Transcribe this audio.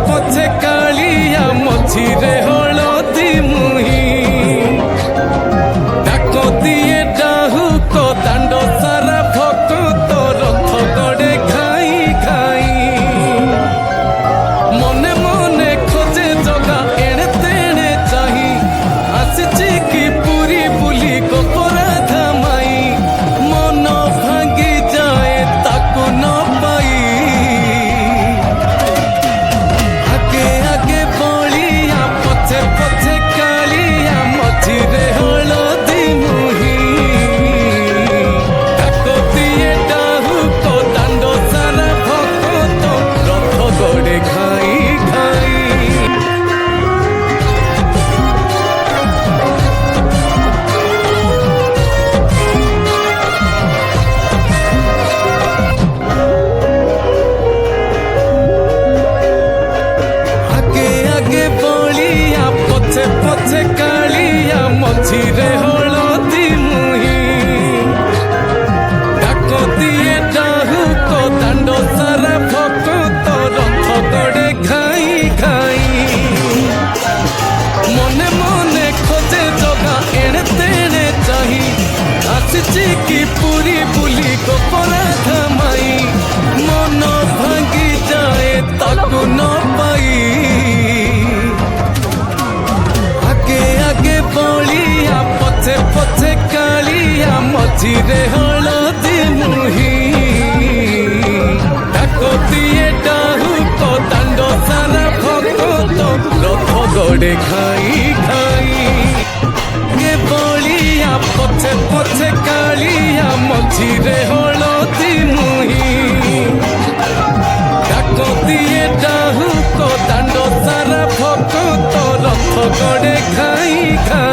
ପଛେ କାଳିଆ ମଝିରେ ହଳଦୀ ମୁହିଁ ଡାକ ଦିଏ ଡାହୁକ ଦାଣ୍ଡ ସାରା ଭକ୍ତ ରଥ ଗଡ଼େ ଘାଇ ଘାଇ ମନେ ମନେ ଖୋଜେ ଜଗା ଏଣେ ତେଣେ ଚାହିଁ ଆସିଛି କି ପୁରୀ ବୁଲି ଗୋପରାଧା ମାଇ ମନ ଭାଙ୍ଗି ଯାଏ ତାକୁ ନ ପାଇ ଆଗେ ଆଗେ ବଳିଆ ପଛେ ପଛେ କାଳିଆ ମଝିରେ ହଳଦୀ ମୁହିଁ ଡାକ ଦିଏ ଡାହୁକ ଦାଣ୍ଡ ସାରା ଭକ୍ତ ରଥ ଗଡ଼େ ଘାଇ ଘାଇ ଆଗେ ଆଗେ ବଳିଆ ପଛେ ପଛେ କାଳିଆ ମଝିରେ ହଳଦୀ ମୁହିଁ ଡାକ ଦିଏ ଡାହୁକ ଦାଣ୍ଡ ସାରା ଭକ୍ତ ରଥ ଗଡ଼େ ଘାଇ ଘାଇ ମନେ ମନେ ଖୋଜେ ଜଗା ଏଣେ ତେଣେ ଚାହିଁ ଆସିଛି କି ପୁରୀ ବୁଲି ଗୋପରାଧା ମାଇ ମନ ଭାଙ୍ଗି ଯାଏ ତାକୁ ନ ପାଇ ଆଗେ ଆଗେ ବଳିଆ ପଛେ ପଛେ କାଳିଆ ମଝିରେ ହଳଦୀ ମୁହିଁ ଡାକ ଦିଏ ଡାହୁକ ଦାଣ୍ଡ ସାରା ଭକ୍ତ ରଥ ଗଡ଼େ ଘାଇ ଘାଇ गे बलिया पछे पछे कालिया मझिरे हलदी मुही डाक दिए डाहुक दांड सारा भक्त रथ गड़े घाई घाई